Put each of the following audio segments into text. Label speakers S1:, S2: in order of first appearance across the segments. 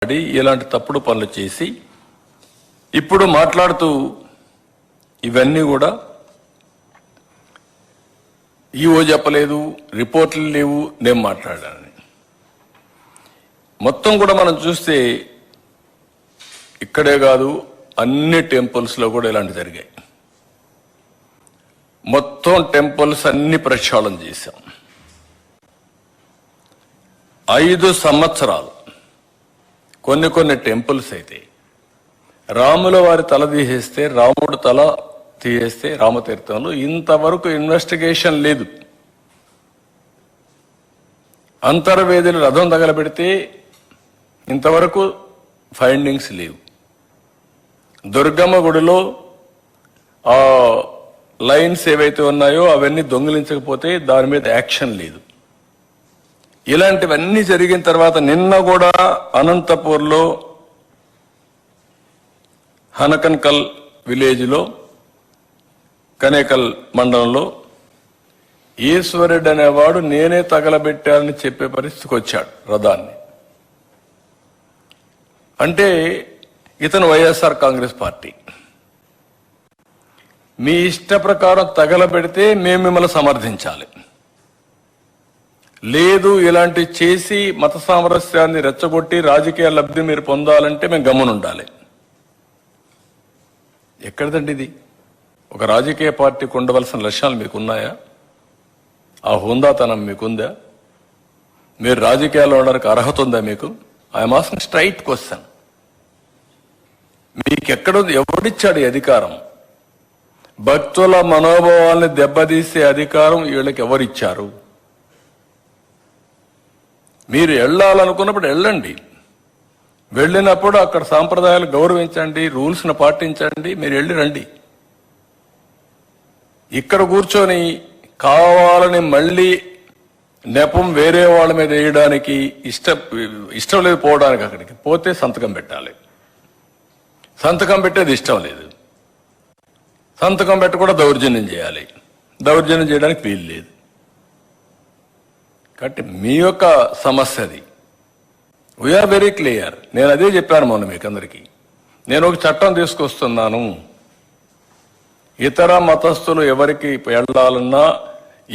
S1: ఇలాంటి తప్పుడు పనులు చేసి ఇప్పుడు మాట్లాడుతూ ఇవన్నీ కూడా ఈఓ చెప్పలేదు, రిపోర్ట్లు లేవు, నేను మాట్లాడానని. మొత్తం కూడా మనం చూస్తే ఇక్కడే కాదు అన్ని టెంపుల్స్లో కూడా ఇలాంటి జరిగాయి. మొత్తం టెంపుల్స్ అన్ని ప్రక్షాళన చేశాం. 5 సంవత్సరాలు కొన్ని టెంపుల్స్ అయితే రాముల వారి తల తీసేస్తే, రాముడు తల తీసేస్తే రామతీర్థంలో ఇంతవరకు ఇన్వెస్టిగేషన్ లేదు. అంతర్వేదులు రథం తగలబెడితే ఇంతవరకు ఫైండింగ్స్ లేవు. దుర్గమ్మ గుడిలో ఆ లైన్స్ ఏవైతే ఉన్నాయో అవన్నీ దొంగిలించకపోతే దాని మీద యాక్షన్ లేదు. ఇలాంటివన్నీ జరిగిన తర్వాత నిన్న కూడా అనంతపూర్లో హనకన్కల్ విలేజ్లో కనేకల్ మండలంలో ఈశ్వరుడు అనేవాడు నేనే తగలబెట్టానని చెప్పే పరిస్థితికి వచ్చాడు రథాన్ని. అంటే ఇతను వైఎస్ఆర్ కాంగ్రెస్ పార్టీ. మీ ఇష్ట ప్రకారం తగలబెడితే మేము మిమ్మల్ని సమర్థించాలి, లేదు ఇలాంటి చేసి మత సామరస్యాన్ని రెచ్చగొట్టి రాజకీయ లబ్ధి మీరు పొందాలంటే మేము గమ్మునుండాలి. ఎక్కడిదండి ఇది? ఒక రాజకీయ పార్టీకి ఉండవలసిన లక్ష్యాలు మీకున్నాయా? ఆ హుందాతనం మీకుందా? మీరు రాజకీయాల్లో ఉండడానికి అర్హత ఉందా మీకు? I'm asking straight question. మీకెక్కడుంది? ఎవడిచ్చాడు ఈ అధికారం? భక్తుల మనోభావాల్ని దెబ్బతీసే అధికారం వీళ్ళకి ఎవరిచ్చారు? మీరు వెళ్ళాలనుకున్నప్పుడు వెళ్ళండి, వెళ్ళినప్పుడు అక్కడ సాంప్రదాయాలు గౌరవించండి, రూల్స్ను పాటించండి, మీరు వెళ్ళి రండి. ఇక్కడ కూర్చొని కావాలని మళ్ళీ నెపం వేరే వాళ్ళ మీద వేయడానికి ఇష్టం లేదు. పోవడానికి అక్కడికి పోతే సంతకం పెట్టాలి, సంతకం పెట్టేది ఇష్టం లేదు, సంతకం పెట్టి కూడా దౌర్జన్యం చేయాలి, దౌర్జన్యం చేయడానికి వీలు లేదు. కాబట్టి మీ యొక్క సమస్య అది. We are very clear. నేను అదే చెప్పాను మొన్న మీకు అందరికీ. నేను ఒక చట్టం తీసుకొస్తున్నాను, ఇతర మతస్థులు ఎవరికి వెళ్ళాలన్నా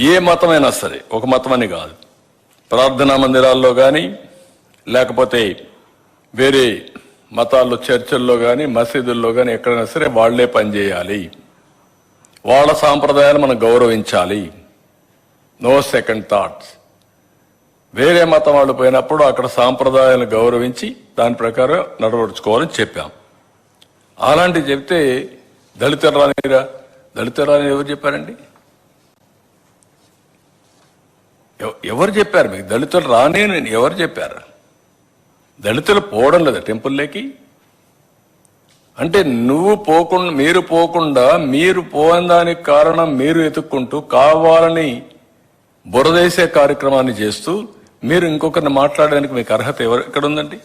S1: ఏ మతమైనా సరే, ఒక మతం అని కాదు, ప్రార్థనా మందిరాల్లో కానీ లేకపోతే వేరే మతాల్లో చర్చల్లో కానీ మసీదుల్లో కానీ ఎక్కడైనా సరే వాళ్లే పనిచేయాలి, వాళ్ళ సాంప్రదాయాలు మనం గౌరవించాలి, నో సెకండ్ థాట్స్. వేరే మతం వాళ్ళు పోయినప్పుడు అక్కడ సాంప్రదాయాలను గౌరవించి దాని ప్రకారం నడవడుచుకోవాలని చెప్పాం. అలాంటివి చెప్తే దళితులు రానిరా, దళితులు రాని ఎవరు చెప్పారండి? ఎవరు చెప్పారు మీకు దళితులు రాని? ఎవరు చెప్పారు? దళితులు పోవడం లేదా టెంపుల్లోకి? అంటే మీరు పోకుండా మీరు పోని దానికి కారణం మీరు ఎత్తుక్కుంటూ కావాలని బురదేసే కార్యక్రమాన్ని చేస్తూ మీరు ఇంకొకరిని మాట్లాడడానికి మీకు అర్హత ఎక్కడ ఉందండి?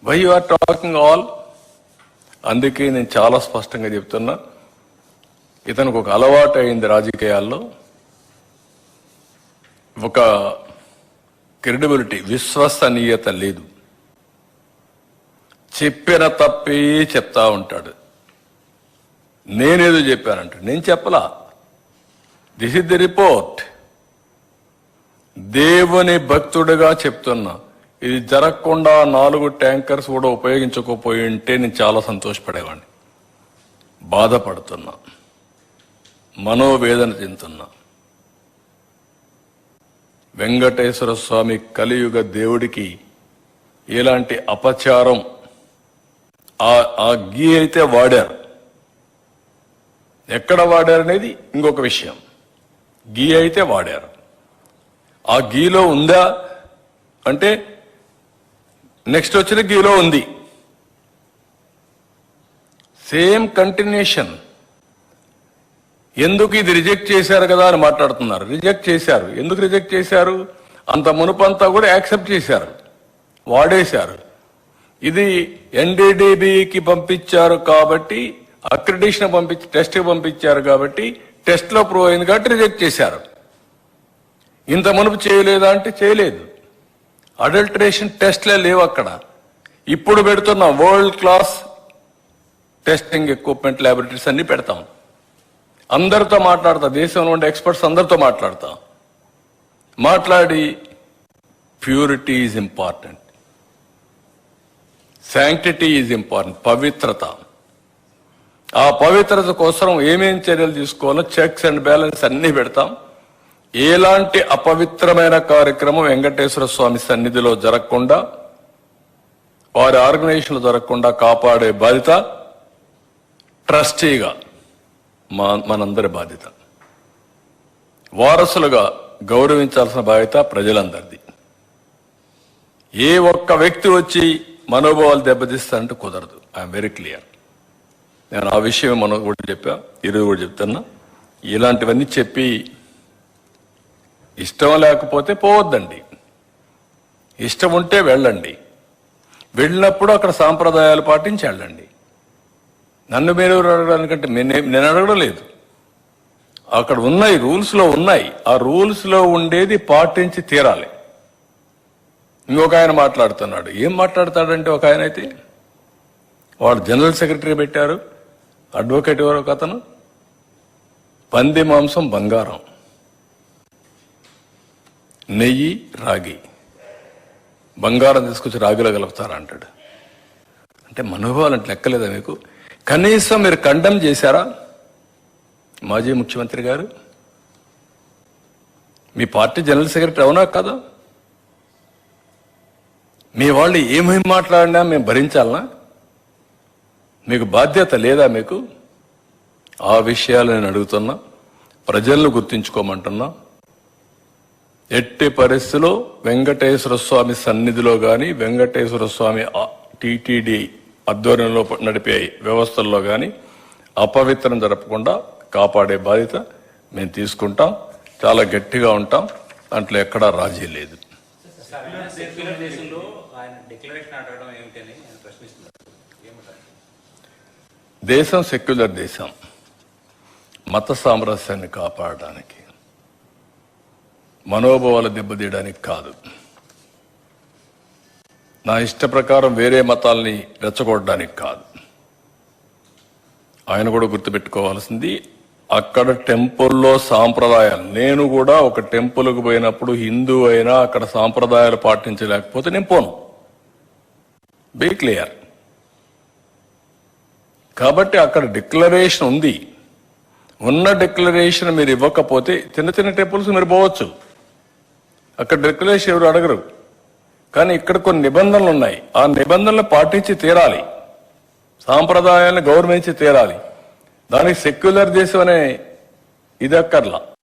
S1: Why you are talking all? అందుకే నేను చాలా స్పష్టంగా చెప్తున్నా, ఇతనికి ఒక అలవాటు అయింది రాజకీయాల్లో, ఒక క్రెడిబిలిటీ, విశ్వసనీయత లేదు. చెప్పిన తప్పే చెప్తా ఉంటాడు. నేనేదో చెప్పానంటాడు. నేను చెప్పలా, దిస్ ఇస్ ది రిపోర్ట్. దేవుని భక్తుడిగా చెప్తున్నా, ఇది జరగకుండా 4 ట్యాంకర్స్ కూడా ఉపయోగించకపోయి ఉంటే నేను చాలా సంతోషపడేవాడిని. బాధపడుతున్నా, మనోవేదన చెందుతున్నా. వెంకటేశ్వర స్వామి కలియుగ దేవుడికి ఎలాంటి అపచారం ఆ గీ అయితే వాడారు, ఎక్కడ వాడారు అనేది ఇంకొక విషయం. గీ అయితే వాడారు, ఆ గీలో ఉందా అంటే నెక్స్ట్ వచ్చిన గీలో ఉంది. Same continuation. ఎందుకు ఇది రిజెక్ట్ చేశారు కదా అని మాట్లాడుతున్నారు. రిజెక్ట్ చేశారు. ఎందుకు రిజెక్ట్ చేశారు? అంత మునుపంతా కూడా యాక్సెప్ట్ చేశారు, వాడేశారు. ఇది ఎన్డీడీబీకి పంపించారు కాబట్టి, అక్రిడిషన్ పంపించి టెస్ట్కి పంపించారు కాబట్టి, టెస్ట్లో ప్రూవ్ అయింది కాబట్టి రిజెక్ట్ చేశారు. ఇంత మునుపు చేయలేదా అంటే చేయలేదు. అడల్టరేషన్ టెస్ట్లే లేవు అక్కడ. ఇప్పుడు పెడుతున్న world class testing equipment laboratories అన్ని పెడతాం. అందరితో మాట్లాడతా, దేశంలో ఉండే ఎక్స్పర్ట్స్ అందరితో మాట్లాడతా. మాట్లాడి purity is important, sanctity is important, పవిత్రత. ఆ పవిత్రత కోసం ఏమేం చర్యలు తీసుకోవాలో చెక్స్ అండ్ బ్యాలెన్స్ అన్ని పెడతాం. ఎలాంటి అపవిత్రమైన కార్యక్రమం వెంకటేశ్వర స్వామి సన్నిధిలో జరగకుండా, వారి ఆర్గనైజేషన్లు జరగకుండా కాపాడే బాధ్యత ట్రస్టీగా మనందరి బాధ్యత. వారసులుగా గౌరవించాల్సిన బాధ్యత ప్రజలందరిది. ఏ ఒక్క వ్యక్తి వచ్చి మనోభావాలు దెబ్బతీస్తారంటే కుదరదు. I'm very clear. నేను ఆ విషయం మనం కూడా చెప్పా, ఈరోజు కూడా చెప్తున్నా. ఇలాంటివన్నీ చెప్పి ఇష్టం లేకపోతే పోవద్దండి, ఇష్టం ఉంటే వెళ్ళండి. వెళ్ళినప్పుడు అక్కడ సాంప్రదాయాలు పాటించి వెళ్ళండి. నన్ను మీరు అడగడానికంటే నేను అడగడం లేదు. అక్కడ ఉన్నాయి, రూల్స్లో ఉన్నాయి. ఆ రూల్స్లో ఉండేది పాటించి తీరాలి. ఇంకొక ఆయన మాట్లాడుతున్నాడు. ఏం మాట్లాడతాడంటే, ఒక ఆయన అయితే వాడు జనరల్ సెక్రటరీ పెట్టారు, అడ్వకేట్ ఎవరు ఒక అతను, పంది మాంసం బంగారం, నెయ్యి రాగి, బంగారం తీసుకొచ్చి రాగిలో కలుపుతారా అంటాడు. అంటే మనోభావాలు అంటే లెక్కలేదా మీకు? కనీసం మీరు కండెమ్ చేశారా? మాజీ ముఖ్యమంత్రి గారు, మీ పార్టీ జనరల్ సెక్రటరీ అవునా కాదా? మీ వాళ్ళు ఏమేమి మాట్లాడినా మేము భరించాలనా? మీకు బాధ్యత లేదా? మీకు ఆ విషయాలు నేను అడుగుతున్నా. ప్రజలను గుర్తించుకోమంటున్నా. ఎట్టి పరిస్థితిలో వెంకటేశ్వర స్వామి సన్నిధిలో కానీ, వెంకటేశ్వర స్వామి టీటీడీ ఆధ్వర్యంలో నడిపే వ్యవస్థల్లో కానీ అపవిత్రం జరపకుండా కాపాడే బాధ్యత మేము తీసుకుంటాం. చాలా గట్టిగా ఉంటాం. దాంట్లో ఎక్కడా రాజీ లేదు. దేశం సెక్యులర్ దేశం. మత సామరస్యాన్ని కాపాడడానికి, మనోభావాలు దెబ్బతీయడానికి కాదు. నా ఇష్ట ప్రకారం వేరే మతాల్ని రెచ్చగొట్టడానికి కాదు. ఆయన కూడా గుర్తుపెట్టుకోవాల్సింది, అక్కడ టెంపుల్లో సాంప్రదాయాలు. నేను కూడా ఒక టెంపుల్కు పోయినప్పుడు హిందూ అయినా అక్కడ సాంప్రదాయాలు పాటించలేకపోతే నేను పోను. Be clear. కాబట్టి అక్కడ డిక్లరేషన్ ఉంది. ఉన్న డిక్లరేషన్ మీరు ఇవ్వకపోతే చిన్న చిన్న టెంపుల్స్ మీరు పోవచ్చు, అక్కడ డిక్లరేషన్ ఎవరు అడగరు. కానీ ఇక్కడ కొన్ని నిబంధనలు ఉన్నాయి. ఆ నిబంధనలు పాటించి తీరాలి, సాంప్రదాయాలను గౌరవించి తీరాలి. దానికి సెక్యులర్ దేశం అనే ఇది అక్కర్లా.